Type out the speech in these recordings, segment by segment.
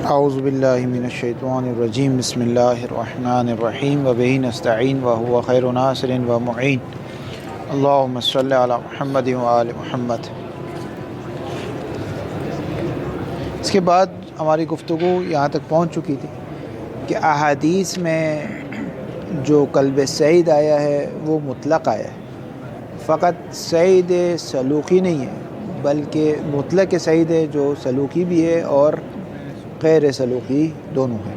اعوذ باللہ من الشیطان الرجیم بسم اللہ الرحمن الرحیم وبہ نستعین وہو خیر ناصر و معین اللہم صلی علی محمد وآل محمد۔ اس کے بعد ہماری گفتگو یہاں تک پہنچ چکی تھی کہ احادیث میں جو قلب سعید آیا ہے وہ مطلق آیا ہے، فقط سعید سلوکی نہیں ہے بلکہ مطلق سعید ہے جو سلوکی بھی ہے اور غیر سلوکی دونوں ہیں۔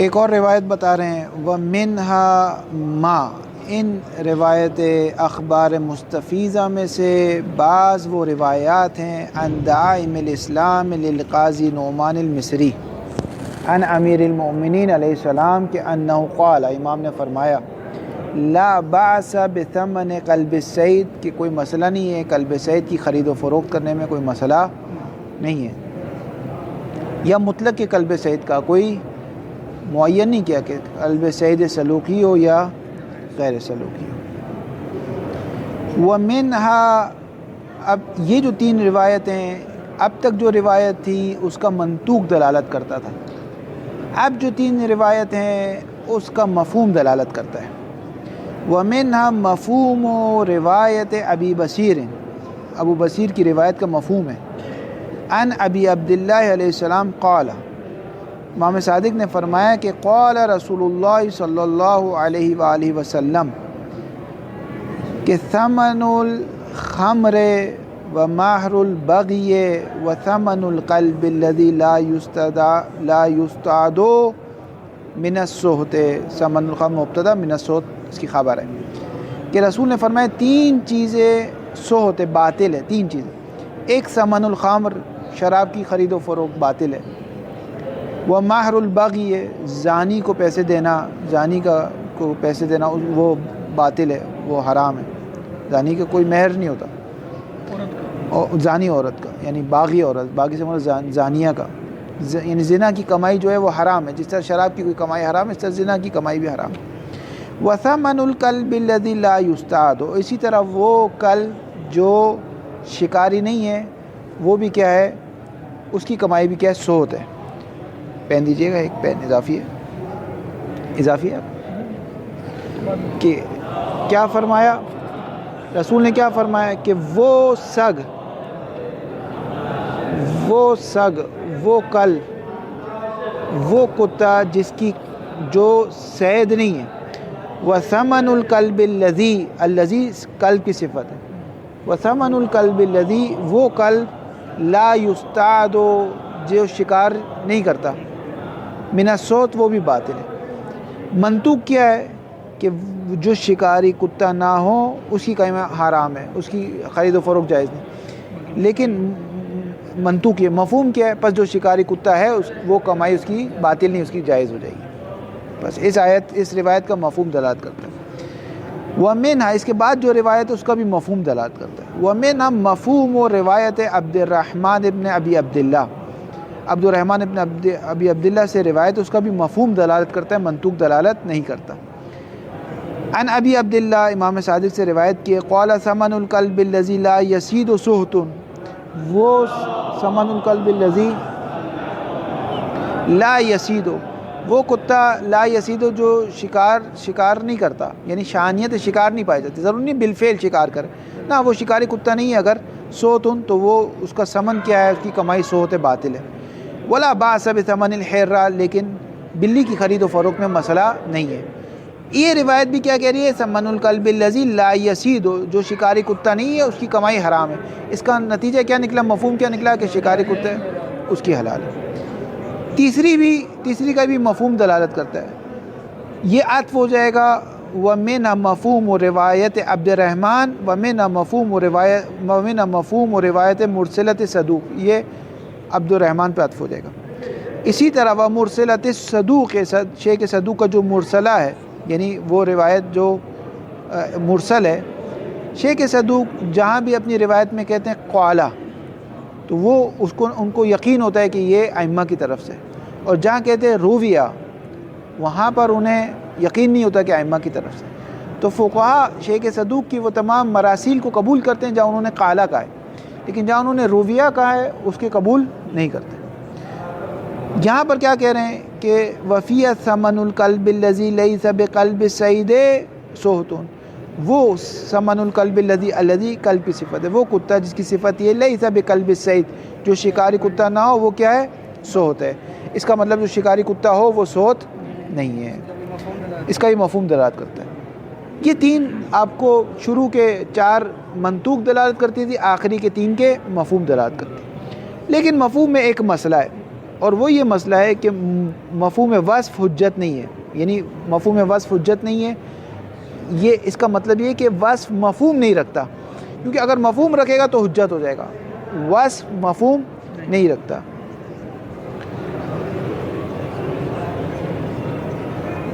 ایک اور روایت بتا رہے ہیں وَمِنْهَا مَا، ان روایت اخبار مستفیضہ میں سے بعض وہ روایات ہیں عن داعم الاسلام للقاضی نعمان المصری عن امیر المؤمنین علیہ السلام کہ انہ قال، امام نے فرمایا لا باس بثمن قلب السعید، کہ کوئی مسئلہ نہیں ہے قلب سعید کی خرید و فروخت کرنے میں، کوئی مسئلہ نہیں ہے، یا مطلق کے قلب سعید کا کوئی معین نہیں کیا کہ قلب سعید سلوکی ہو یا غیر سلوکی ہو۔ وَمِنْهَا، اب یہ جو تین روایتیں، اب تک جو روایت تھی اس کا منطوق دلالت کرتا تھا، اب جو تین روایت ہیں اس کا مفہوم دلالت کرتا ہے۔ وَمِنْهَا مفہوم روایت ابی بصیر، ابو بصیر کی روایت کا مفہوم ہے عن ابی عبداللہ علیہ السلام قال، امام صادق نے فرمایا کہ قال رسول اللہ صلی اللہ علیہ وآلہ وسلم کہ ثمن الخمر ومہر البغی وثمن القلب الذی لا یستعد من السہت، ثمن الخمر مبتدا، من السہت اس کی خبر ہے کہ رسول نے فرمایا تین چیزیں سہت باطل ہے، تین چیزیں، ایک ثمن الخمر شراب کی خرید و فروخت باطل ہے، وہ مہر البغی ہے زانی کو پیسے دینا، زانی کو پیسے دینا وہ باطل ہے، وہ حرام ہے، زانی کا کوئی مہر نہیں ہوتا، اور زانی عورت کا یعنی باغی عورت، باغی سے مراد زانیہ کا، یعنی زنا کی کمائی جو ہے وہ حرام ہے، جس طرح شراب کی کوئی کمائی حرام ہے اس طرح زنا کی کمائی بھی حرام ہے۔ وَثَمَنُ الْقَلْبِ الَّذِي لَا يُسْتَعَدُ، اسی طرح وہ قلب جو شکاری نہیں ہے وہ بھی کیا ہے، اس کی کمائی بھی کیا ہے، سود ہے۔ پین دیجیے گا، ایک پین اضافی ہے کہ کیا فرمایا رسول نے، کیا فرمایا کہ وہ سگ، وہ کلب، وہ کتا جس کی جو صید نہیں ہے، وَثَمَنُ الْقَلْبِ الَّذِي قلب کی صفت ہے، وَثَمَنُ الْقَلْبِ الَّذِي وہ قلب لا یستعد جو شکار نہیں کرتا، من الصوت وہ بھی باطل ہے۔ منطوق کیا ہے کہ جو شکاری کتا نہ ہو اس کی قیمت حرام ہے، اس کی خرید و فروخت جائز نہیں، لیکن منطوق یہ مفہوم کیا ہے، پس جو شکاری کتا ہے وہ کمائی اس کی باطل نہیں، اس کی جائز ہو جائے گی، بس اس روایت کا مفہوم دلالت کرتا ہے۔ وَمِنْهَا، اس کے بعد جو روایت ہے اس کا بھی مفہوم دلالت کرتا ہے۔ وَمِنْهَا مفہوم و روایت عبد الرحمن ابن ابی عبداللہ، عبد الرحمن ابن ابی عبداللہ سے روایت، اس کا بھی مفہوم دلالت کرتا ہے، منطوق دلالت نہیں کرتا۔ عن ابی عبداللہ، امام صادق سے روایت کی قال ثمن القلب الذی لا یسید سہت، وہ ثمن القلب الذی لا یسید، وہ کتا لا یسید جو شکار نہیں کرتا، یعنی شانیت شکار نہیں پائی جاتی، ضرور نہیں بالفعل شکار کرے، نہ وہ شکاری کتا نہیں ہے، اگر سوتن تو وہ اس کا ثمن کیا ہے، اس کی کمائی سوت باطل ہے۔ ولا باس بثمن الحرہ، لیکن بلی کی خرید و فروخت میں مسئلہ نہیں ہے۔ یہ روایت بھی کیا کہہ رہی ہے، ثمن القلب الذی لا یسید، جو شکاری کتا نہیں ہے اس کی کمائی حرام ہے۔ اس کا نتیجہ کیا نکلا، مفہوم کیا نکلا کہ شکاری کتا ہے اس کی حلال ہے۔ تیسری کا بھی مفہوم دلالت کرتا ہے، یہ عطف ہو جائے گا وَمِنْهَا مفہوم روایت عبد الرحمن وَمِنْهَا مفہوم روایت مرسلۃ صدوق، یہ عبد الرحمن پہ عطف ہو جائے گا۔ اسی طرح وہ مرسلۃ صدوق، شیخ صدوق کا جو مرسلہ ہے، یعنی وہ روایت جو مرسل ہے، شیخ صدوق جہاں بھی اپنی روایت میں کہتے ہیں قالا تو وہ ان کو یقین ہوتا ہے کہ یہ ائمہ کی طرف سے، اور جہاں کہتے ہیں رویہ وہاں پر انہیں یقین نہیں ہوتا کہ ائمہ کی طرف سے۔ تو فقہا شیخ صدوق کی وہ تمام مراسیل کو قبول کرتے ہیں جہاں انہوں نے قالا کہا ہے، لیکن جہاں انہوں نے رویہ کہا ہے اس کے قبول نہیں کرتے۔ یہاں پر کیا کہہ رہے ہیں کہ وفی ثمن الکلب الذی لیس بقلب الصید صحت، وہ ثمن الکلب الذی کلب کی صفت ہے، وہ کتا جس کی صفت یہ لیس بقلب الصید، جو شکاری کتا نہ ہو وہ کیا ہے؟ صحت ہے۔ اس کا مطلب جو شکاری کتا ہو وہ صحت نہیں ہے، اس کا یہ مفہوم دلالت کرتا ہے۔ یہ تین آپ کو شروع کے 4 منطوق دلالت کرتی تھی، آخری کے 3 کے مفہوم دلالت کرتی، لیکن مفہوم میں ایک مسئلہ ہے، اور وہ یہ مسئلہ ہے کہ مفہوم وصف حجت نہیں ہے، یعنی مفہوم وصف حجت نہیں ہے۔ یہ اس کا مطلب یہ کہ وصف مفہوم نہیں رکھتا، کیونکہ اگر مفہوم رکھے گا تو حجت ہو جائے گا، وصف مفہوم نہیں رکھتا۔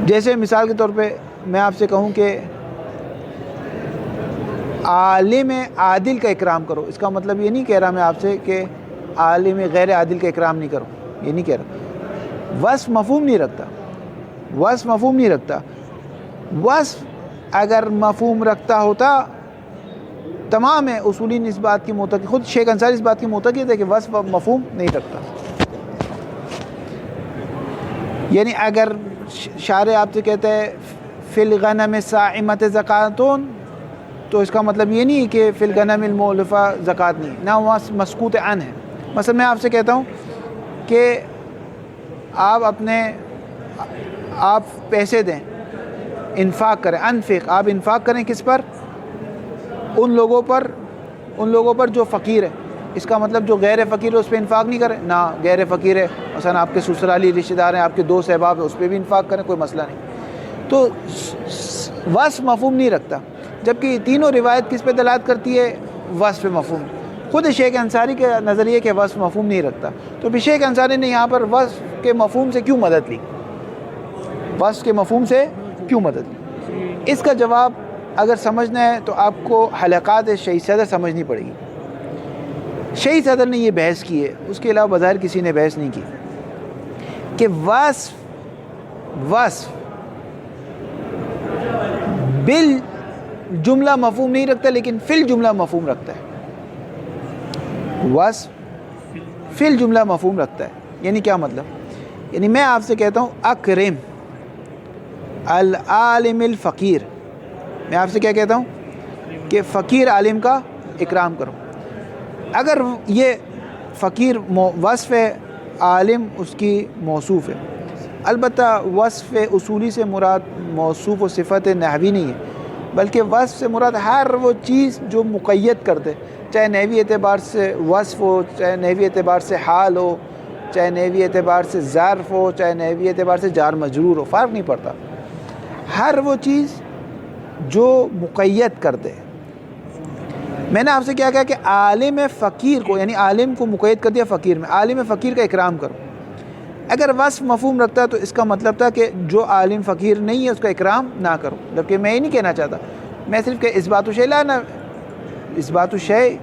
جیسے مثال کے طور پہ میں آپ سے کہوں کہ عالم عادل کا اکرام کرو، اس کا مطلب یہ نہیں کہہ رہا میں آپ سے کہ عالم غیر عادل کا اکرام نہیں کرو، یہ نہیں کہہ رہا۔ وصف مفہوم نہیں رکھتا، وصف مفہوم نہیں رکھتا۔ وصف اگر مفہوم رکھتا ہوتا، تمام اصولین اس بات کی معتقد، خود شیخ انصاری اس بات کی معتقد ہے کہ وصف مفہوم نہیں رکھتا۔ یعنی اگر شارع آپ سے کہتا ہے فی الغنم الصائمۃ زکاتون، تو اس کا مطلب یہ نہیں کہ فی الغنم المولفہ زکوٰۃ نہیں، نہ وہاں مسکوت عن ہے۔ مثلا میں آپ سے کہتا ہوں کہ آپ پیسے دیں، انفاق کریں، انفق، آپ انفاق کریں کس پر؟ ان لوگوں پر جو فقیر ہے۔ اس کا مطلب جو غیر فقیر ہے اس پہ انفاق نہیں کریں؟ نہ، غیر فقیر ہے، مثلا آپ کے سسرالی رشتہ دار ہیں، آپ کے دوست احباب ہیں، اس پہ بھی انفاق کریں، کوئی مسئلہ نہیں۔ تو وصف مفہوم نہیں رکھتا، جبکہ یہ تینوں روایت کس پہ دلالت کرتی ہے؟ وصف مفہوم۔ خود شیخ انصاری کے نظریے کہ وصف مفہوم نہیں رکھتا، تو پھر شیخ انصاری نے یہاں پر وصف کے مفہوم سے کیوں مدد لی؟ وصف کے مفہوم سے کیوں مدد لی؟ اس کا جواب اگر سمجھنا ہے تو آپ کو حلقات شہید صدر سمجھنی پڑے گی۔ شہید صدر نے یہ بحث کی ہے، اس کے علاوہ بظاہر کسی نے بحث نہیں کی، کہ وصف بالجملہ مفہوم نہیں رکھتا، لیکن فی الجملہ مفہوم رکھتا ہے۔ وصف فی الجملہ مفہوم رکھتا ہے، یعنی کیا مطلب؟ یعنی میں آپ سے کہتا ہوں اکرم العالم الفقیر، میں آپ سے کیا کہتا ہوں کہ فقیر عالم کا اکرام کرو۔ اگر یہ فقیر وصف ہے، عالم اس کی موصوف ہے، البتہ وصف اصولی سے مراد موصوف و صفت نحوی نہیں ہے، بلکہ وصف سے مراد ہر وہ چیز جو مقید کر دے، چاہے نحوی اعتبار سے وصف ہو، چاہے نحوی اعتبار سے حال ہو، چاہے نحوی اعتبار سے ظرف ہو، چاہے نحوی اعتبار سے جار مجرور ہو، فرق نہیں پڑتا، ہر وہ چیز جو مقید کر دے۔ میں نے آپ سے کیا کہا کہ عالم فقیر کو، یعنی عالم کو مقید کر دیا فقیر میں، عالم فقیر کا اکرام کرو۔ اگر وصف مفہوم رکھتا تو اس کا مطلب تھا کہ جو عالم فقیر نہیں ہے اس کا اکرام نہ کرو، جبکہ میں یہ نہیں کہنا چاہتا، میں صرف کہ اثبات الشیء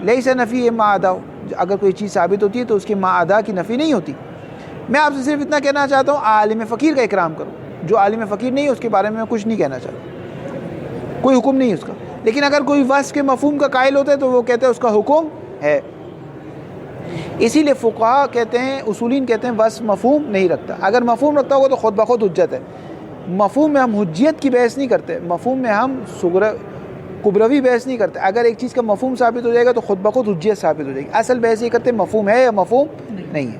لیس نفی ما عدا، اگر کوئی چیز ثابت ہوتی ہے تو اس کی ما عدا کی نفی نہیں ہوتی۔ میں آپ سے صرف اتنا کہنا چاہتا ہوں عالم فقیر کا اکرام کرو، جو عالم فقیر نہیں ہے اس کے بارے میں کچھ نہیں کہنا چاہتا، کوئی حکم نہیں ہے اس کا۔ لیکن اگر کوئی وصف کے مفہوم کا قائل ہوتا ہے تو وہ کہتے ہیں اس کا حکم ہے۔ اسی لیے فقہا کہتے ہیں، اصولین کہتے ہیں وصف مفہوم نہیں رکھتا۔ اگر مفہوم رکھتا ہوگا تو خود بخود حجت ہے۔ مفہوم میں ہم حجیت کی بحث نہیں کرتے، مفہوم میں ہم کبروی بحث نہیں کرتے۔ اگر ایک چیز کا مفہوم ثابت ہو جائے گا تو خود بخود حجیت ثابت ہو جائے گی۔ اصل بحث یہ کرتے ہیں مفہوم ہے یا مفہوم نہیں ہے۔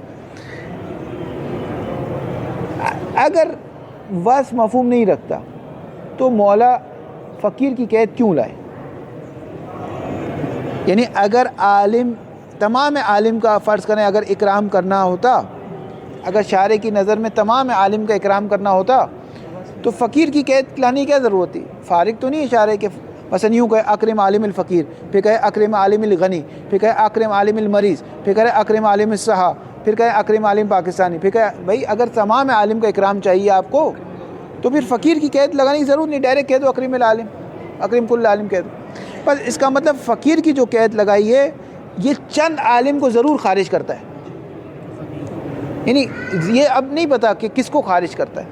اگر وصف مفہوم نہیں رکھتا تو مولا فقیر کی قید کیوں لائے؟ یعنی اگر عالم، تمام عالم کا فرض کریں اگر اکرام کرنا ہوتا، اگر شارع کی نظر میں تمام عالم کا اکرام کرنا ہوتا تو فقیر کی قید لانے کی کیا ضرورت تھی؟ فارغ تو نہیں ہے شارع کے، مثلا یوں کہے اکرم عالم الفقیر، پھر کہے اکرم عالم الغنی، پھر کہے اکرم عالم المریض، پھر کہے اکرم عالم الصحا، پھر کہے اکرم عالم پاکستانی، پھر کہے بھائی اگر تمام عالم کا اکرام چاہیے آپ کو تو پھر فقیر کی قید لگانے کی ضرورت نہیں، ڈائریکٹ کہہ دو اکرم العالم، اکرم کل عالم کہہ دو۔ بس اس کا مطلب فقیر کی جو قید لگائی ہے یہ چند عالم کو ضرور خارج کرتا ہے، یعنی یہ اب نہیں پتا کہ کس کو خارج کرتا ہے،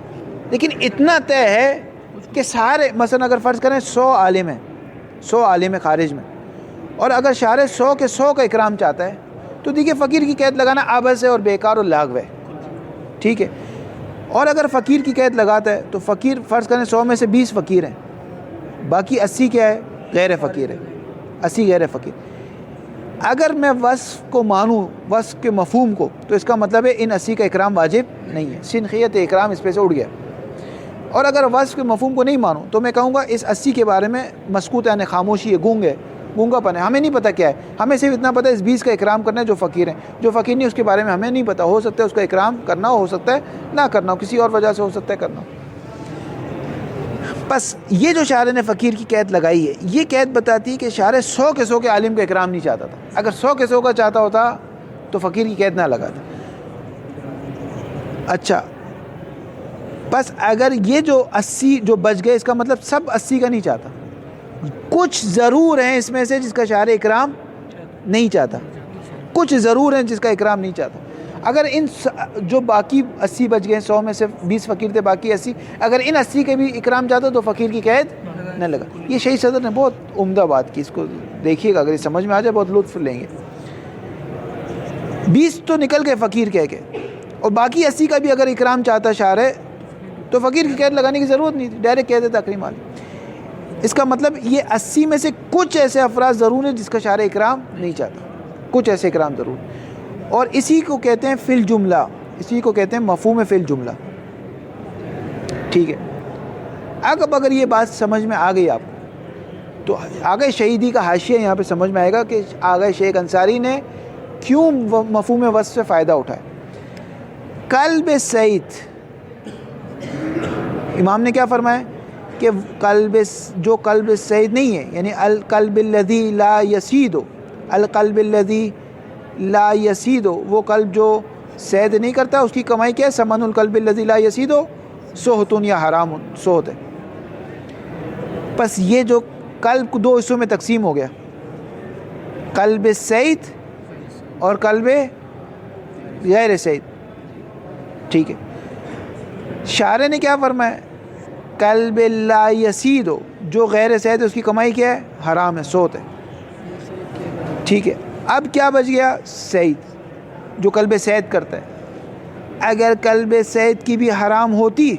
لیکن اتنا طے ہے کہ سارے، مثلا اگر فرض کریں 100 عالم ہیں، 100 عالم ہے خارج میں، اور اگر شارع 100 کے 100 کا اکرام چاہتا ہے تو دیکھیے فقیر کی قید لگانا عبث ہے اور بیکار اور لاغو ہے۔ ٹھیک ہے. اور اگر فقیر کی قید لگاتا ہے تو فقیر فرض کریں 100 میں سے 20 فقیر ہیں, باقی 80 کیا ہے, غیر فقیر ہے, 80 غیر فقیر. اگر میں وصف کو مانوں, وصف کے مفہوم کو, تو اس کا مطلب ہے ان 80 کا اکرام واجب نہیں ہے, سنخیت اکرام اس پہ سے اڑ گیا. اور اگر وصف کے مفہوم کو نہیں مانوں تو میں کہوں گا اس 80 کے بارے میں مسکوت یعنی خاموشی ہے, گونگا پن ہے, ہمیں نہیں پتہ کیا ہے, ہمیں صرف اتنا پتہ ہے اس 20 کا اکرام کرنا ہے جو فقیر ہیں, جو فقیر نہیں اس کے بارے میں ہمیں نہیں پتہ. ہو سکتا ہے اس کا اکرام کرنا ہو سکتا ہے نہ کرنا ہو, کسی اور وجہ سے ہو سکتا ہے کرنا ہو. بس یہ جو شاعر نے فقیر کی قید لگائی ہے, یہ قید بتاتی ہے کہ شاعر 100 کے 100 کے عالم کا اکرام نہیں چاہتا تھا. اگر 100 کے 100 کا چاہتا ہوتا تو فقیر کی قید نہ لگاتا. اچھا, بس اگر یہ جو 80 جو بچ گئے, اس کا مطلب سب 80 کا نہیں چاہتا, کچھ ضرور ہیں اس میں سے جس کا شاعر اکرام نہیں چاہتا, کچھ ضرور ہیں جس کا اکرام نہیں چاہتا. اگر ان جو باقی 80 بچ گئے, 100 میں سے 20 فقیر تھے, باقی 80, اگر ان 80 کے بھی اکرام چاہتا تو فقیر کی قید نہ لگا. یہ شہید صدر نے بہت عمدہ بات کی, اس کو دیکھیے گا, اگر یہ سمجھ میں آ جائے بہت لطف لیں گے. 20 تو نکل گئے فقیر کہہ کے, اور باقی 80 کا بھی اگر اکرام چاہتا شاعر ہے تو فقیر کی قید لگانے کی ضرورت نہیں تھی, ڈائریکٹ قید تکریم آ. اس کا مطلب یہ 80 میں سے کچھ ایسے افراد ضرور ہیں جس کا شاعر اکرام نہیں چاہتا, کچھ ایسے اکرام ضرور. اور اسی کو کہتے ہیں فی الجملہ, اسی کو کہتے ہیں مفہوم فی الجملہ. ٹھیک ہے, اگر یہ بات سمجھ میں آ گئی آپ کو, تو آگے شہیدی کا حاشیہ یہاں پہ سمجھ میں آئے گا کہ آگے شیخ انصاری نے کیوں مفہوم وصف سے فائدہ اٹھایا. قلب سعید, امام نے کیا فرمایا کہ جو قلب سعید نہیں ہے, یعنی القلب الذی لا یسید, القلب الذی لا یسید, وہ قلب جو سید نہیں کرتا, اس کی کمائی کیا ہے, ثمن القلب الذی لا یسید سہتن یا حرام سہت ہے. بس یہ جو قلب کو 2 حصوں میں تقسیم ہو گیا, قلب سعید اور قلب غیر سعید. ٹھیک ہے, شاعر نے کیا فرمایا, قلب لا یسید, جو غیر سعید ہے اس کی کمائی کیا ہے, حرام ہے, سوت ہے. ٹھیک ہے, اب کیا بچ گیا, سعید, جو قلب سعید کرتا ہے. اگر قلب سعید کی بھی حرام ہوتی,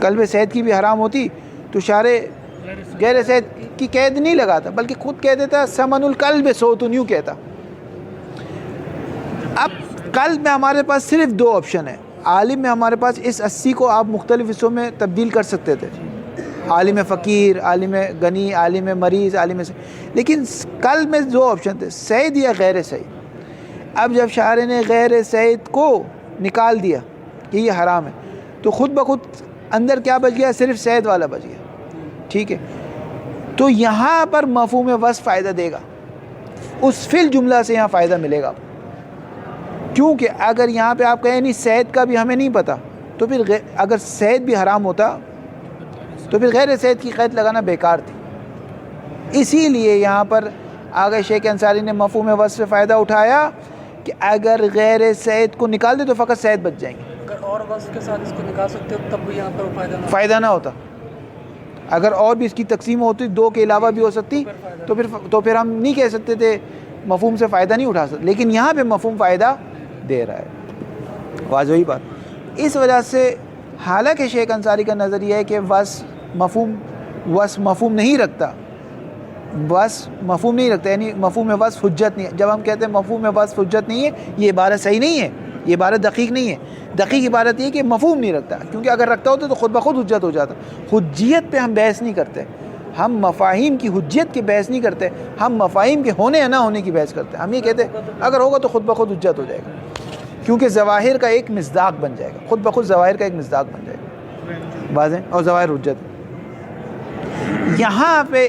قلب سعید کی بھی حرام ہوتی تو شاعر غیر سعید کی قید نہیں لگاتا, بلکہ خود کہہ دیتا ثمن القلب سوتن, یوں کہتا. اب قلب میں ہمارے پاس صرف 2 آپشن ہیں. عالم میں ہمارے پاس اس 80 کو آپ مختلف حصوں میں تبدیل کر سکتے تھے, عالم فقیر, عالم غنی, عالم مریض, عالم لیکن قلب میں 2 آپشن تھے, سعید یا غیر سعید. اب جب شاعر نے غیر سعید کو نکال دیا کہ یہ حرام ہے, تو خود بخود اندر کیا بچ گیا, صرف سعید والا بچ گیا. ٹھیک ہے, تو یہاں پر مفہوم وصف فائدہ دے گا, اس فی الجملہ سے یہاں فائدہ ملے گا. کیونکہ اگر یہاں پہ آپ کہیں نہیں سعید کا بھی ہمیں نہیں پتہ, تو پھر اگر سعید بھی حرام ہوتا تو پھر غیر سعید کی قید لگانا بیکار تھی. اسی لیے یہاں پر آگے شیخ انصاری نے مفہوم وصف سے فائدہ اٹھایا کہ اگر غیر سعید کو نکال دے تو فقط سعید بچ جائیں گے. اگر اور وصف کے ساتھ اس کو نکال سکتے ہو تب بھی یہاں پر فائدہ نہ ہوتا. اگر اور بھی اس کی تقسیم ہوتی, 2 کے علاوہ بھی ہو سکتی, تو پھر ہم نہیں کہہ سکتے تھے مفہوم سے فائدہ نہیں اٹھا سکتے. لیکن یہاں پہ مفہوم فائدہ دے رہا ہے, واضح بات. اس وجہ سے حالانکہ شیخ انصاری کا نظریہ ہے کہ وصف مفہوم نہیں رکھتا, وصف مفہوم نہیں رکھتا, یعنی مفہوم وصف حجت نہیں ہے. جب ہم کہتے ہیں مفہوم وصف حجت نہیں ہے, یہ عبارت صحیح نہیں ہے, یہ عبارت دقیق نہیں ہے. دقیق عبارت یہ ہے کہ مفہوم نہیں رکھتا, کیونکہ اگر رکھتا ہوتا تو خود بخود حجت ہو جاتا. حجیت پہ ہم بحث نہیں کرتے, ہم مفاہیم کی حجیت کی بحث نہیں کرتے, ہم مفاہیم کے ہونے یا نہ ہونے کی بحث کرتے ہیں. ہم یہ کہتے ہیں اگر ہوگا تو خود بخود حجت ہو جائے گا, کیونکہ ظواہر کا ایک مصداق بن جائے گا, خود بخود ظواہر کا ایک مصداق بن جائے گا, واضح, اور ظواہر حجت. یہاں پہ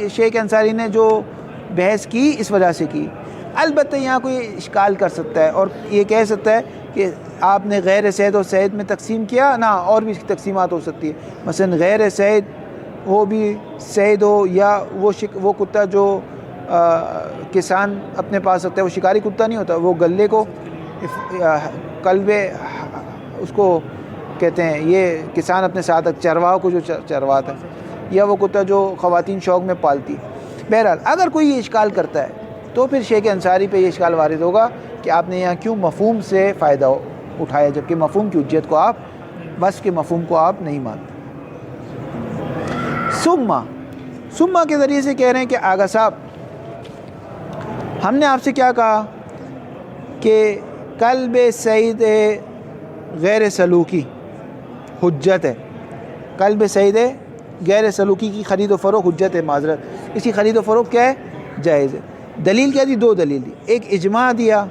شیخ انصاری نے جو بحث کی اس وجہ سے کی. البتہ یہاں کوئی اشکال کر سکتا ہے اور یہ کہہ سکتا ہے کہ آپ نے غیر سعید اور سعید میں تقسیم کیا نا, اور بھی اس کی تقسیمات ہو سکتی ہے. مثلا غیر سعید وہ بھی سعید ہو, یا وہ کتا جو کسان اپنے پاس رکھتا ہے, وہ شکاری کتا نہیں ہوتا, وہ گلے کو قلب اس کو کہتے ہیں, یہ کسان اپنے ساتھ چرواہوں کو جو چرواتا ہے, یا وہ کتا جو خواتین شوق میں پالتی. بہرحال اگر کوئی یہ اشکال کرتا ہے تو پھر شیخ انصاری پہ یہ اشکال وارد ہوگا کہ آپ نے یہاں کیوں مفہوم سے فائدہ اٹھایا، جبکہ مفہوم کی حجیت کو آپ، وصف کے مفہوم کو آپ نہیں مانتے۔ ثم کے ذریعے سے کہہ رہے ہیں کہ آغا صاحب ہم نے آپ سے کیا کہا کہ قلب سعید غیر سلوکی حجت ہے، قلب سعید غیر سلوکی کی خرید و فروخت حجت ہے، معذرت، اس کی خرید و فروخت کیا ہے؟ جائز ہے۔ دلیل کیا دی؟ 2 دلیل دی، ایک اجماع دیا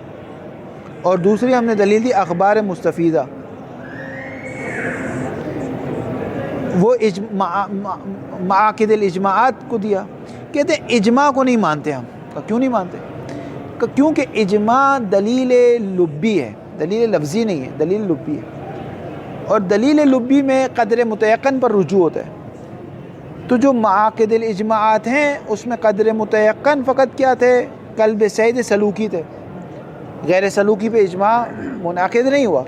اور دوسری ہم نے دلیل دی اخبار مستفیدہ۔ وہ معاقد الاجماعات کو دیا، کہتے ہیں اجماع کو نہیں مانتے ہم۔ کیوں نہیں مانتے؟ کیونکہ اجماع دلیل لبی ہے، دلیل لفظی نہیں ہے، دلیل لبی ہے، اور دلیل لبی میں قدر متیقن پر رجوع ہوتا ہے۔ تو جو معاقد الاجماعات ہیں اس میں قدر متیقن فقط کیا تھے؟ قلب سعید سلوکی تھے، غیر سلوکی پہ اجماع منعقد نہیں ہوا،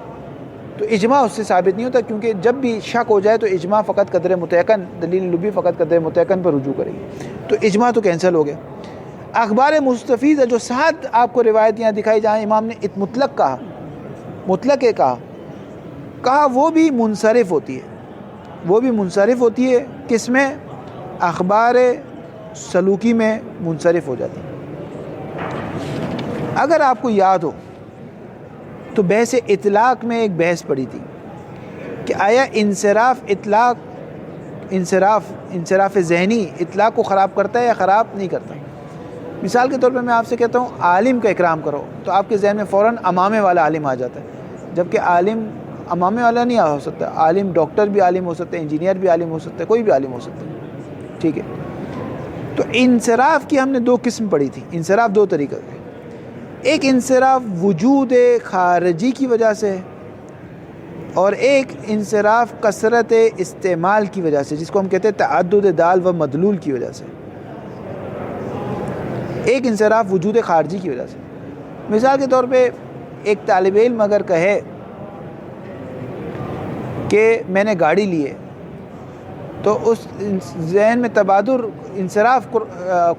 تو اجماع اس سے ثابت نہیں ہوتا، کیونکہ جب بھی شک ہو جائے تو اجماع فقط قدر متیقن، دلیل لبی فقط قدر متیقن پر رجوع کرے گی، تو اجماع تو کینسل ہو گیا۔ اخبار مستفیض جو 7 آپ کو روایت یہاں دکھائی جہاں امام نے مطلق کہا، مطلق کہا وہ بھی منصرف ہوتی ہے، وہ بھی منصرف ہوتی ہے، کس میں؟ اخبار سلوکی میں منصرف ہو جاتی ہے۔ اگر آپ کو یاد ہو تو بحث اطلاق میں ایک بحث پڑی تھی کہ آیا انصراف ذہنی اطلاق کو خراب کرتا ہے یا خراب نہیں کرتا؟ مثال کے طور پہ میں آپ سے کہتا ہوں عالم کا اکرام کرو، تو آپ کے ذہن میں فوراً امامے والا عالم آ جاتا ہے، جبکہ عالم امامے والا نہیں ہو سکتا، عالم ڈاکٹر بھی عالم ہو سکتا ہے، انجینئر بھی عالم ہو سکتا ہے، کوئی بھی عالم ہو سکتا ہے، ٹھیک ہے؟ تو انصراف کی ہم نے 2 قسم پڑھی تھی، انصراف 2 طریقے کے، ایک انصراف وجود خارجی کی وجہ سے اور ایک انصراف کثرت استعمال کی وجہ سے، جس کو ہم کہتے ہیں تعدد دال و مدلول کی وجہ سے۔ ایک انصراف وجود خارجی کی وجہ سے، مثال کے طور پہ ایک طالب علم اگر کہے کہ میں نے گاڑی لی ہے، تو اس ذہن میں تبادر انصراف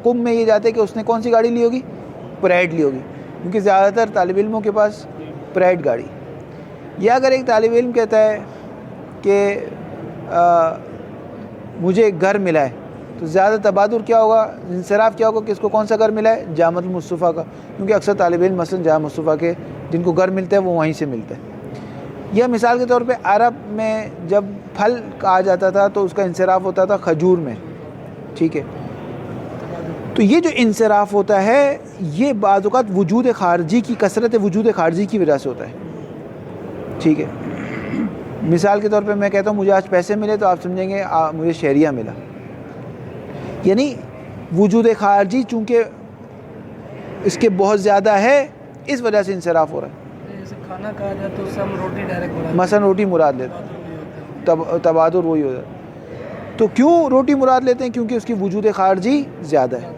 قم میں یہ جاتے کہ اس نے کون سی گاڑی لی ہوگی؟ پرائڈ لی ہوگی، کیونکہ زیادہ تر طالب علموں کے پاس پرائڈ گاڑی۔ یا اگر ایک طالب علم کہتا ہے کہ مجھے گھر ملا ہے، تو زیادہ تبادر کیا ہوگا؟ انصراف کیا ہوگا کہ اس کو کون سا گھر ملا ہے؟ جامع المصطفیٰ کا، کیونکہ اکثر طالب علم مثلا جامع مصطفیٰ کے جن کو گھر ملتا ہے وہ وہیں سے ملتا ہے۔ یا مثال کے طور پہ عرب میں جب پھل کہا جاتا تھا تو اس کا انصراف ہوتا تھا کھجور میں، ٹھیک ہے؟ تو یہ جو انصراف ہوتا ہے یہ بعض اوقات وجود خارجی کی، کثرت وجود خارجی کی وجہ سے ہوتا ہے، ٹھیک ہے؟ مثال کے طور پہ میں کہتا ہوں مجھے آج پیسے ملے، تو آپ سمجھیں گے مجھے شہریہ ملا، یعنی وجود خارجی چونکہ اس کے بہت زیادہ ہے اس وجہ سے انصراف ہو رہا ہے۔ جیسے کھانا کھا جائے تو اس سے ہم روٹی ڈائریکٹ مثلا روٹی مراد لیتے ہیں، تبادر وہی ہو جاتا ہے۔ تو کیوں روٹی مراد لیتے ہیں؟ کیونکہ اس کی وجود خارجی زیادہ ہے۔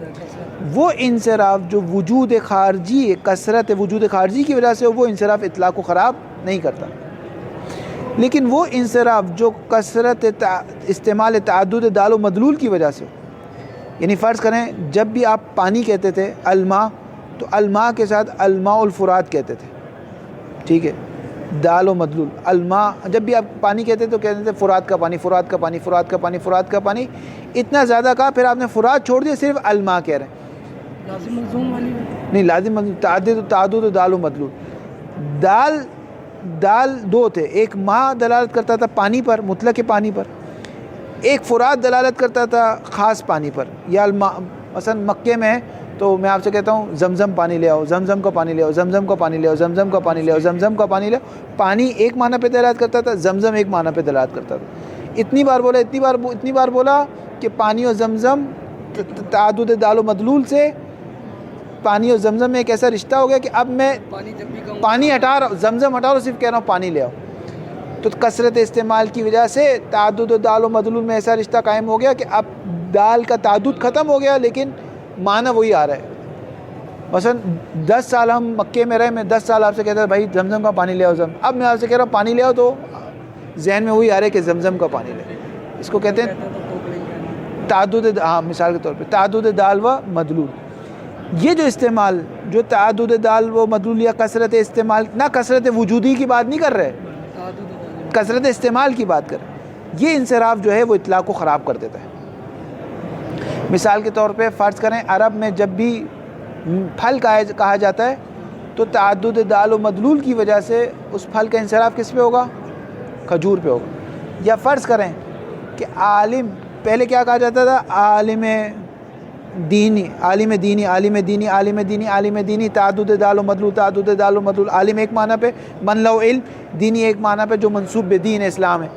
وہ انصراف جو وجود خارجی، کثرت وجود خارجی کی وجہ سے وہ انصراف اطلاق کو خراب نہیں کرتا، لیکن وہ انصراف جو کثرت استعمال تعدد دال و مدلول کی وجہ سے، یعنی فرض کریں جب بھی آپ پانی کہتے تھے الماء، تو الماء کے ساتھ الماء الفرات کہتے تھے، ٹھیک ہے؟ دال و مدلول الماء، جب بھی آپ پانی کہتے تو کہتے تھے فرات کا پانی، فرات کا پانی، فرات کا پانی، فرات کا پانی، اتنا زیادہ کہا، پھر آپ نے فرات چھوڑ دیا، صرف الماء کہہ رہے ہیں۔ لازم ملزوم والی نہیں، لازم ملزوم، تعدد دال و مدلول۔ دال 2 تھے، ایک ماء دلالت کرتا تھا پانی پر، مطلق پانی پر، ایک فرات دلالت کرتا تھا خاص پانی پر۔ یا مثلا مکے میں تو میں آپ سے کہتا ہوں زمزم پانی لے آؤ، زمزم کا پانی لے آؤ، زمزم کا پانی لے آؤ، زمزم کا پانی لے آؤ، زمزم کا پانی لے آؤ، پانی ایک معنی پہ دلالت کرتا تھا، زمزم ایک معنی پہ دلالت کرتا تھا۔ اتنی بار بولا کہ پانی اور زمزم تعدد دال و مدلول سے پانی اور زمزم میں ایک ایسا رشتہ ہو گیا کہ اب میں پانی جب بھی کہوں پانی ہٹا رہا ہوں، زمزم ہٹا رہا ہوں، صرف کہہ رہا ہوں پانی لے آؤ۔ تو کثرت استعمال کی وجہ سے تعدد دال و مدلول میں ایسا رشتہ قائم ہو گیا کہ اب دال کا تعدد ختم ہو گیا لیکن معنی وہی آ رہا ہے۔ مثلا 10 سال ہم مکے میں رہے، میں 10 سال آپ سے کہتا تھا بھائی زمزم کا پانی لے آؤ، اب میں آپ سے کہہ رہا ہوں پانی لے آؤ، تو ذہن میں وہی آ رہا ہے کہ زمزم کا پانی لے۔ اس کو کہتے ہیں تعدد، ہاں مثال کے طور پہ تعدد دال و مدلول۔ یہ جو استعمال جو تعدد دال و مدلول یا کثرت استعمال، نہ کثرت وجودی کی بات نہیں کر رہے، کثرت استعمال کی بات کر رہے، یہ انصراف جو ہے وہ اطلاق کو خراب کر دیتا ہے۔ مثال کے طور پہ فرض کریں عرب میں جب بھی پھل کہا جاتا ہے تو تعدد دال و مدلول کی وجہ سے اس پھل کا انصراف کس پہ ہوگا؟ کھجور پہ ہوگا۔ یا فرض کریں کہ عالم، پہلے کیا کہا جاتا تھا؟ عالم دینی، عالم دینی، عالم دینی، عالم دینی، عالم دینی، تعدد دال و مدلول، تعدد دال و مدلول، عالم ایک معنی پہ، من لو علم، دینی ایک معنی پہ جو منسوب بے دین اسلام ہے۔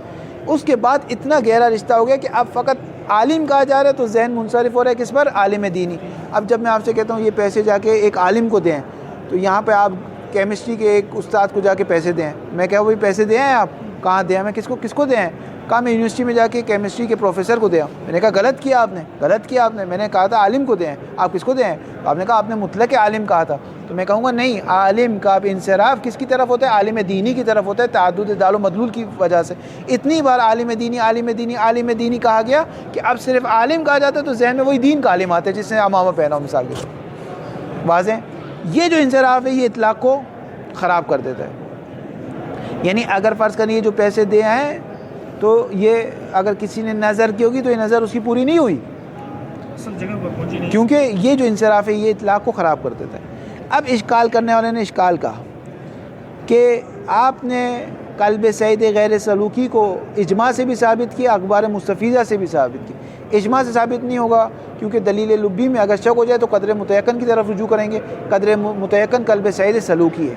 اس کے بعد اتنا گہرا رشتہ ہو گیا کہ اب فقط عالم کہا جا رہا ہے تو ذہن منصرف ہو رہا ہے کس پر؟ عالم دینی۔ اب جب میں آپ سے کہتا ہوں یہ پیسے جا کے ایک عالم کو دیں، تو یہاں پہ آپ کیمسٹری کے ایک استاد کو جا کے پیسے دیں، میں کہا وہی پیسے دیں آپ؟ کہاں دیں؟ میں کس کو دیں؟ کہا میں یونیورسٹی میں جا کے کیمسٹری کے پروفیسر کو دیں۔ میں نے کہا غلط کیا آپ نے، غلط کیا آپ نے، میں نے کہا تھا عالم کو دیں، آپ کس کو دیں؟ آپ نے کہا آپ نے مطلق عالم کہا تھا، تو میں کہوں گا نہیں، عالم کا انصراف کس کی طرف ہوتا ہے؟ عالم دینی کی طرف ہوتا ہے، تعدد دال و مدلول کی وجہ سے۔ اتنی بار عالم دینی، عالم دینی، عالم دینی کہا گیا کہ اب صرف عالم کہا جاتا ہے تو ذہن میں وہی دین کا عالم آتا ہے جس نے امامہ پہنا ہو، مثال کے طور پر۔ واضح؟ یہ جو انصراف ہے یہ اطلاق کو خراب کر دیتا ہے۔ یعنی اگر فرض کریں یہ جو پیسے دے ہیں تو یہ اگر کسی نے نظر کی ہوگی تو یہ نظر اس کی پوری نہیں ہوئی، کیونکہ یہ جو انصراف ہے یہ اطلاق کو خراب کر دیتا ہے۔ اب اشکال کرنے والے نے اشکال کہا کہ آپ نے قلب سعید غیر سلوکی کو اجماع سے بھی ثابت کیا، اخبار مستفیضہ سے بھی ثابت کی۔ اجماع سے ثابت نہیں ہوگا کیونکہ دلیل لبی میں اگر شک ہو جائے تو قدر متیقن کی طرف رجوع کریں گے، قدر متیقن قلب سعید سلوکی ہے۔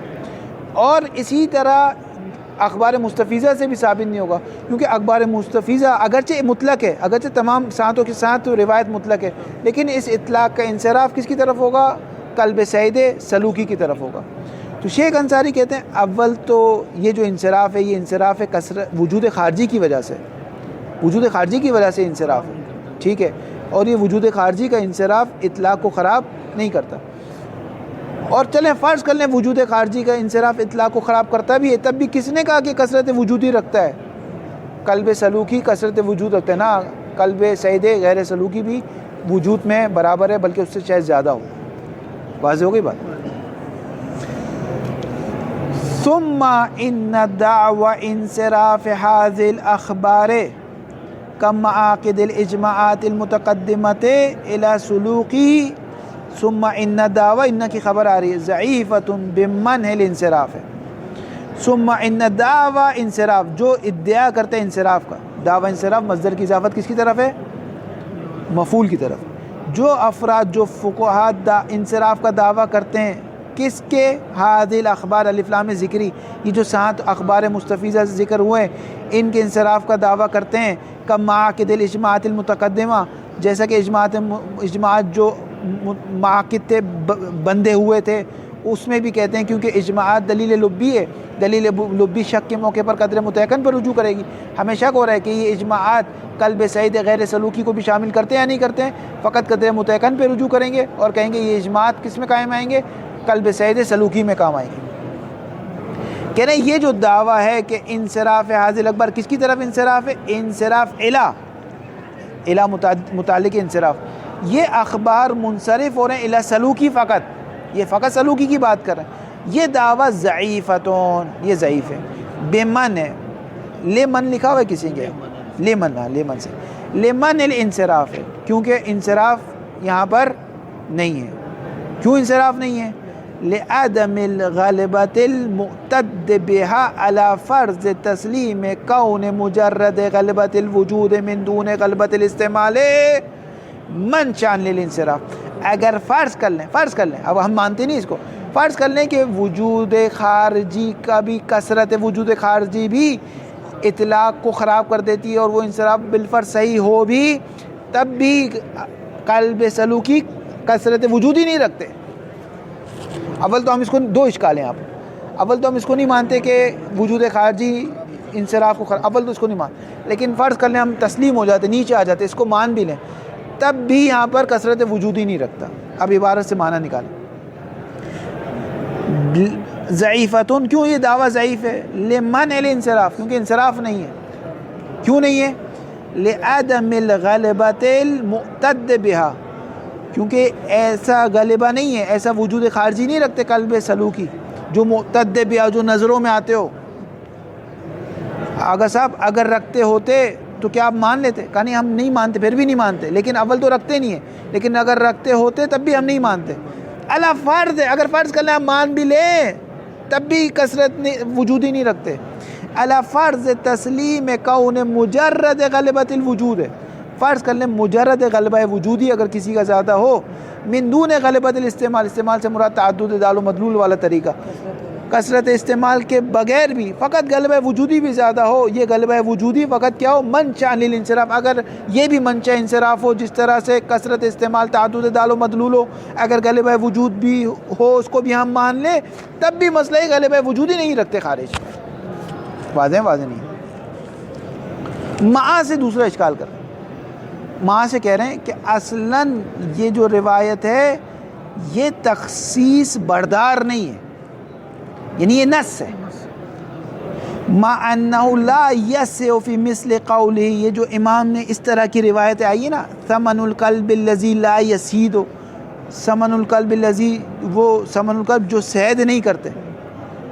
اور اسی طرح اخبار مستفیضہ سے بھی ثابت نہیں ہوگا کیونکہ اخبار مستفیضہ اگرچہ مطلق ہے، اگرچہ تمام ساتوں کے ساتھ روایت مطلق ہے، لیکن اس اطلاق کا انصراف کس کی طرف ہوگا؟ قلب سعید سلوکی کی طرف ہوگا۔ تو شیخ انصاری کہتے ہیں اول تو یہ جو انصراف ہے یہ انصراف ہے کثرت وجود خارجی کی وجہ سے، وجود خارجی کی وجہ سے انصراف ہے، ٹھیک ہے، اور یہ وجود خارجی کا انصراف اطلاق کو خراب نہیں کرتا۔ اور چلیں فرض کر لیں وجود خارجی کا انصراف اطلاق کو خراب کرتا بھی ہے، تب بھی کس نے کہا کہ کثرت وجودی رکھتا ہے؟ قلب سلوکی کثرت وجود رکھتا ہے نا، قلب سعید غیر سلوکی بھی وجود میں برابر ہے بلکہ اس سے شاید زیادہ ہو۔ واضح ہو گئی بات؟ ثم ان دعوى انصراف هذه الاخبار كما عقد الاجماعات المتقدمه الى سلوکی، ثم ان دعوی، ان کی خبر آ رہی ہے، ضعیفۃ بمنع الانصراف ہے۔ ثم ان دعوی انصراف، جو ادعا کرتے ہیں انصراف کا، دعوی انصراف مصدر کی اضافت کس کی طرف ہے؟ مفعول کی طرف۔ جو افراد جو فقہات انصراف کا دعویٰ کرتے ہیں کس کے؟ هذه الاخبار، الف لام ذکری، یہ جو 7 اخبار مستفیضہ سے ذکر ہوئے ان کے انصراف کا دعویٰ کرتے ہیں، کما عقد الاجماعات المتقدمہ، جیسا کہ اجماعات جو معاقد تھے، بندے ہوئے تھے، اس میں بھی کہتے ہیں کیونکہ اجماعات دلیل لبی ہے، دلیل لبی شک کے موقع پر قدر متیقن پر رجوع کرے گی۔ ہمیں شک ہو رہا ہے کہ یہ اجماعات قلب سعید غیر سلوکی کو بھی شامل کرتے ہیں یا نہیں کرتے ہیں، فقط قدر متیقن پہ رجوع کریں گے اور کہیں گے یہ اجماعات کس میں قائم آئیں گے؟ قلب سعید سلوکی میں کام آئیں گے۔ کہہ رہے ہیں یہ جو دعویٰ ہے کہ انصراف هذه الاخبار، کس کی طرف انصراف ہے؟ انصراف الی متعلق انصراف، یہ اخبار منصرف ہو رہے ہیں الی سلوکی، فقط یہ فقط سلوکی کی بات کر رہے ہیں، یہ دعویٰ ضعیفتون، یہ ضعیف ہے، بمن ہے، لمن لکھا ہوا ہے کسی کے، لمن سے، لمن الانصراف ہے، کیونکہ انصراف یہاں پر نہیں ہے۔ کیوں انصراف نہیں ہے؟ لعدم الغلبۃ المعتد بها على فرض تسلیم کون مجرد غلبۃ الوجود من دون غلبۃ الاستعمال منشأ للانصراف۔ اگر فرض کر لیں اب ہم مانتے نہیں اس کو، فرض کر لیں کہ وجود خارجی کا بھی، کثرت وجود خارجی بھی اطلاق کو خراب کر دیتی ہے اور وہ انصراف بالفرض صحیح ہو بھی، تب بھی قلب سلوکی کثرت وجود ہی نہیں رکھتے۔ اول تو ہم اس کو دو اشکال ہیں، اول تو ہم اس کو نہیں مانتے کہ وجود خارجی انصراف کو اول تو اس کو نہیں مانتے، لیکن فرض کر لیں ہم تسلیم ہو جاتے، نیچے آ جاتے، اس کو مان بھی لیں، تب بھی یہاں پر کثرت وجود ہی نہیں رکھتا۔ اب عبارت سے معنی نکالیں، ضعیفتون، کیوں یہ دعویٰ ضعیف ہے؟ لمن الانصراف، کیونکہ انصراف نہیں ہے۔ کیوں نہیں ہے؟ لعدم الغلبۃ المعتد بها، کیونکہ ایسا غلبہ نہیں ہے، ایسا وجود خارجی نہیں رکھتے قلب سلوکی جو معتد یا جو نظروں میں آتے ہو۔ آغا صاحب اگر رکھتے ہوتے تو کیا آپ مان لیتے؟ کہا نہیں ہم نہیں مانتے، پھر بھی نہیں مانتے، لیکن اول تو رکھتے نہیں ہیں، لیکن اگر رکھتے ہوتے تب بھی ہم نہیں مانتے۔ اللہ فرض ہے، اگر فرض کر لیں ہم مان بھی لیں تب بھی کثرت وجود ہی نہیں رکھتے۔ اللہ فرض تسلیم کون مجرد غلبۃ الوجود ہے، فرض کر لیں مجرد غلبہ وجودی اگر کسی کا زیادہ ہو، من دون غلبۃ الاستعمال، استعمال سے مراد تعدد دال و مدلول والا طریقہ، کثرت استعمال کے بغیر بھی فقط غلبہ وجودی بھی زیادہ ہو، یہ غلبہ وجودی فقط کیا ہو؟ منشأ للانصراف، اگر یہ بھی منشأ انصراف ہو جس طرح سے کثرت استعمال تعدد دال و مدلول ہو، اگر غلبہ وجود بھی ہو اس کو بھی ہم مان لیں تب بھی مسئلہ غلبہ وجودی نہیں رکھتے خارج۔ واضح نہیں۔ معا سے دوسرا اشکال کر رہے ہیں، معا سے کہہ رہے ہیں کہ اصلاً یہ جو روایت ہے یہ تخصیص بردار نہیں ہے، یعنی یہ نص ہے۔ ما انہ لا یسع فی مثل قولہ، یہ جو امام نے اس طرح کی روایتیں آئی ہے نا، ثمن القلب الذی لا یسید، ثمن القلب الذی، وہ ثمن القلب جو صید نہیں کرتے،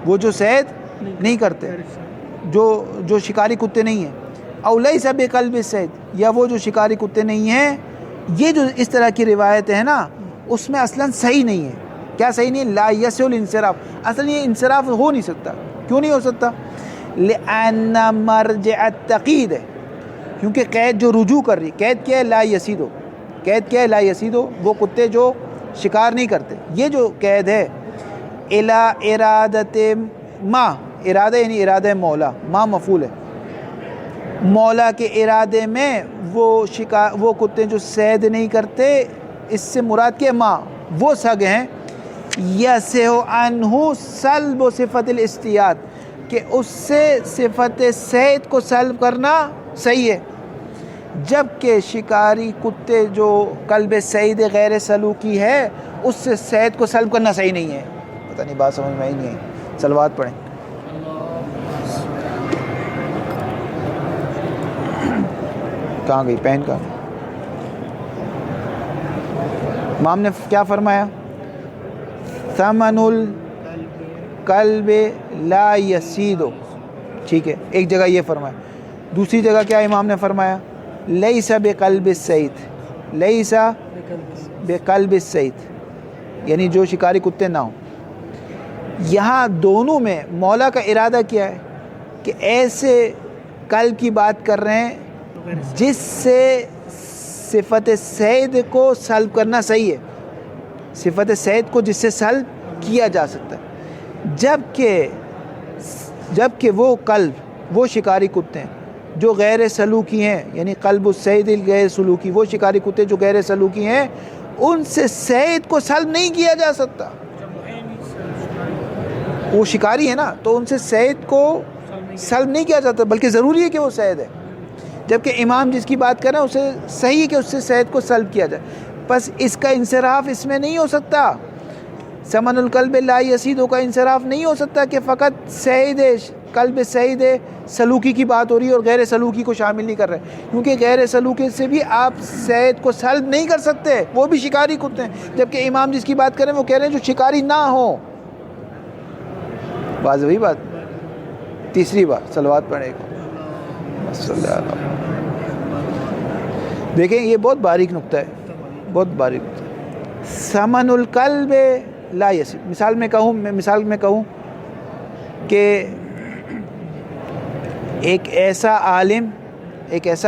وہ جو صید نہیں کرتے، جو شکاری کتے نہیں ہیں، او لیس بقلب الصید، یا وہ جو شکاری کتے نہیں ہیں، یہ جو اس طرح کی روایتیں ہیں نا اس میں اصلاً صحیح نہیں ہے۔ کیا صحیح نہیں ہے؟ لا یسع الانصراف، اصلا یہ انصراف ہو نہیں سکتا۔ کیوں نہیں ہو سکتا؟ لأن مرجع التقید ہے، کیونکہ قید جو رجوع کر رہی، قید کیا ہے؟ لا یسیدو، قید کیا ہے؟ لا یسیدو، وہ کتے جو شکار نہیں کرتے، یہ جو قید ہے الی ارادت ما، ارادہ یعنی ارادہ مولا، ما مفعول ہے، مولا کے ارادے میں وہ کتے جو صید نہیں کرتے، اس سے مراد کیا؟ ما، وہ سگ ہیں، یسع عنہ سلب صفت الاصطیاد، کہ اس سے صفت صید کو سلب کرنا صحیح ہے، جبکہ شکاری کتے جو قلب صید غیر سلوکی ہے اس سے صید کو سلب کرنا صحیح نہیں ہے۔ پتہ نہیں بات سمجھ میں ہی نہیں ہے، صلوات پڑھیں۔ کہاں گئی پین؟ کہاں گئی؟ امام نے کیا فرمایا؟ ثمن القلب لا یسید، ٹھیک ہے، ایک جگہ یہ فرمایا، دوسری جگہ کیا امام نے فرمایا؟ لیس بقلب الصید، لیس بقلب الصید، یعنی جو شکاری کتے نہ ہوں۔ یہاں دونوں میں مولا کا ارادہ کیا ہے کہ ایسے قلب کی بات کر رہے ہیں جس سے صفت صید کو سلب کرنا صحیح ہے، صفت صید کو جس سے سلب کیا جا سکتا ہے، جبکہ وہ قلب، وہ شکاری کتے ہیں جو غیر سلوکی ہیں، یعنی قلب الصید غیر سلوکی، وہ شکاری کتے جو غیر سلوکی ہیں ان سے صید کو سلب نہیں کیا جا سکتا، وہ شکاری ہے نا تو ان سے صید کو سلب نہیں کیا جاتا، بلکہ ضروری ہے کہ وہ صید ہے، جبکہ امام جس کی بات کر رہے ہیں اسے صحیح ہے کہ اس سے صید کو سلب کیا جائے، بس اس کا انصراف اس میں نہیں ہو سکتا، ثمن القلب لا یسیدو کا انصراف نہیں ہو سکتا کہ فقط صید قلب صید سلوکی کی بات ہو رہی ہے اور غیر سلوکی کو شامل نہیں کر رہے، کیونکہ غیر سلوکی سے بھی آپ صید کو سلب نہیں کر سکتے، وہ بھی شکاری کتے ہیں، جبکہ امام جس کی بات کریں وہ کہہ رہے ہیں جو شکاری نہ ہو۔ واضح ہوئی بات؟ تیسری بات صلوات پڑھنے کو، دیکھیں یہ بہت باریک نقطہ ہے، بہت باریک نقطہ ہے۔ ثمن القلب لا یسید، مثال میں کہوں کہ ایک ایسا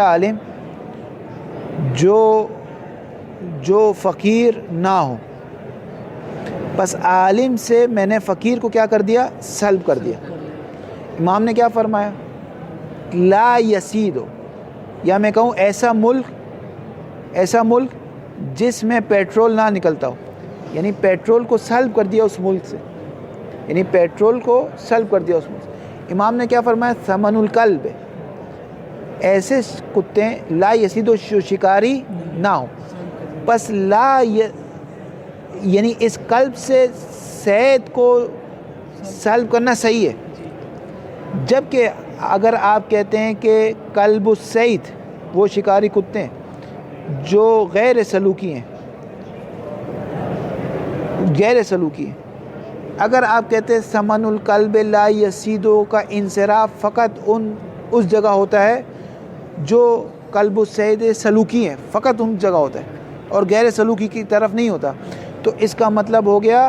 عالم جو فقیر نہ ہو، بس عالم سے میں نے فقیر کو کیا کر دیا؟ سلب کر دیا۔ امام نے کیا فرمایا؟ لا یسید، یا میں کہوں ایسا ملک جس میں پیٹرول نہ نکلتا ہو، یعنی پیٹرول کو سلب کر دیا اس ملک سے، امام نے کیا فرمایا؟ ثمن القلب، ایسے کتے لا یسید جو شکاری نہ ہو، بس یعنی اس قلب سے صید کو سلب کرنا صحیح ہے، جبکہ اگر آپ کہتے ہیں کہ قلب الصید وہ شکاری کتے ہیں جو غیر سلوکی ہیں، غیر سلوکی ہے. اگر آپ کہتے ہیں ثمن القلب لا یسیدو کا انصراف فقط اس جگہ ہوتا ہے جو قلب السید سلوکی ہے، فقط ان جگہ ہوتا ہے اور غیر سلوکی کی طرف نہیں ہوتا، تو اس کا مطلب ہو گیا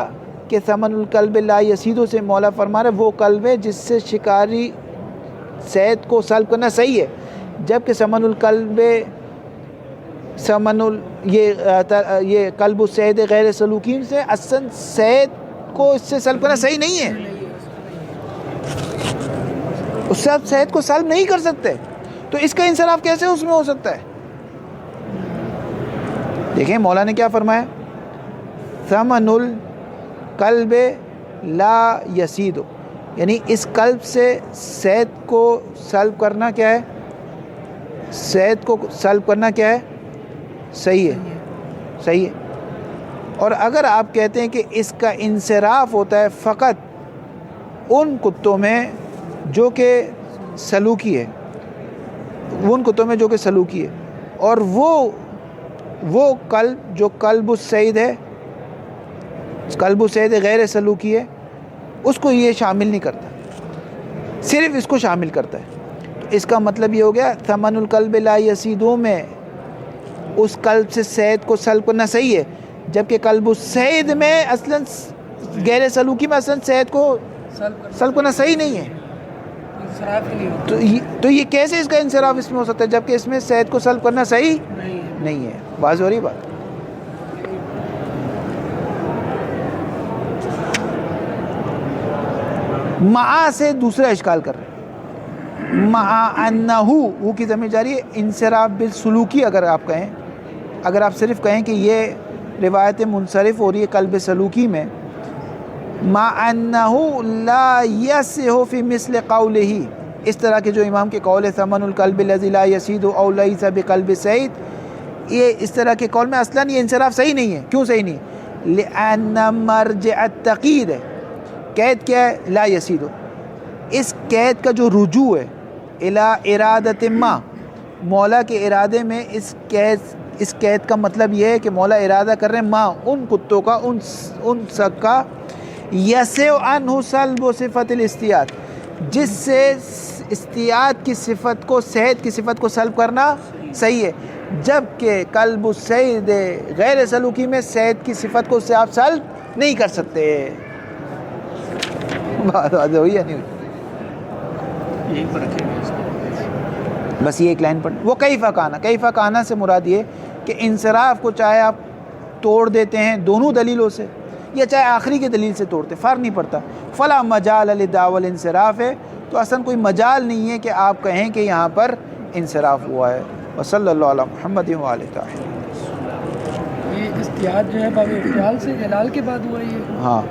کہ ثمن القلب لا یسیدو سے مولا فرما رہا ہے وہ قلب ہے جس سے شکاری صید کو سلب کرنا صحیح ہے، جبکہ ثمن القلب یہ قلب السید غیر سلوکی سے اصلاً صید کو اس سے سلب کرنا صحیح نہیں ہے، اس سے آپ صید کو سلب نہیں کر سکتے، تو اس کا انصراف کیسے اس میں ہو سکتا ہے؟ دیکھیں مولا نے کیا فرمایا، ثمن القلب لا یسید، یعنی اس قلب سے صید کو سلب کرنا کیا ہے؟ صید کو سلب کرنا کیا ہے؟ صحیح ہے، صحیح ہے. اور اگر آپ کہتے ہیں کہ اس کا انصراف ہوتا ہے فقط ان کتوں میں جو کہ سلوکی ہے، ان کتوں میں جو کہ سلوکی ہے، اور وہ قلب جو قلب السید ہے، قلب السید غیر سلوکی ہے، اس کو یہ شامل نہیں کرتا، صرف اس کو شامل کرتا ہے. تو اس کا مطلب یہ ہو گیا ثمن القلب لا یسیدو میں اس قلب سے صید کو سلب کرنا صحیح ہے، جبکہ قلب السید میں اصلاً غیر سلوکی میں اصلاً صید کو سلب کرنا صحیح نہیں ہے. انصراف ہی نہیں ہوتا. تو یہ کیسے اس کا انصراف اس میں ہو سکتا ہے جبکہ اس میں صید کو سلب کرنا صحیح نہیں ہے؟ واضح ہو رہی بات؟ معا سے دوسرا اشکال کر رہے ہیں، معا انہو، وہ کی ضمیر جاری ہے، انصراف بالسلوکی اگر آپ کہیں، اگر آپ صرف کہیں کہ یہ روایت منصرف ہو رہی ہے قلب سلوکی میں، مع انہو لا یصح فی مثل قولہ، اس طرح کے جو امام کے قول ہے ثمن القلب الذی لا یسید او لیس بقلب سید، یہ اس طرح کے قول میں اصلاً یہ انصراف صحیح نہیں ہے. کیوں صحیح نہیں؟ لأن مرجع التقید ہے، قید کیا ہے؟ لا یسید، اس قید کا جو رجوع ہے الی ارادۃ ما، مولا کے ارادے میں اس قید کا مطلب یہ ہے کہ مولا ارادہ کر رہے ہیں ما، ان کتوں کا، ان سب کا، یسع عنہ سلب و صفت الاستیاد، جس سے استیاد کی صفت کو، صید کی صفت کو سلب کرنا صحیح ہے، جبکہ قلب السید غیر سلوکی میں صید کی صفت کو اس سے آپ سلب نہیں کر سکتے. بات واضح ہوئی یا نہیں ہوئی؟ یہی فرق ہے. بس یہ ایک لائن پڑھ، وہ کیفا کانا سے مراد یہ کہ انصراف کو چاہے آپ توڑ دیتے ہیں دونوں دلیلوں سے یا چاہے آخری کی دلیل سے توڑتے، فرق نہیں پڑتا. فلا مجال لدعوی الانصراف ہے، تو اصلا کوئی مجال نہیں ہے کہ آپ کہیں کہ یہاں پر انصراف ہوا ہے. وصلی اللہ علی محمد و آلہ طاہرین. یہ استیاد جو ہے باب افتعال سے جلال کے بعد ہوا ہے یہ؟ ہاں.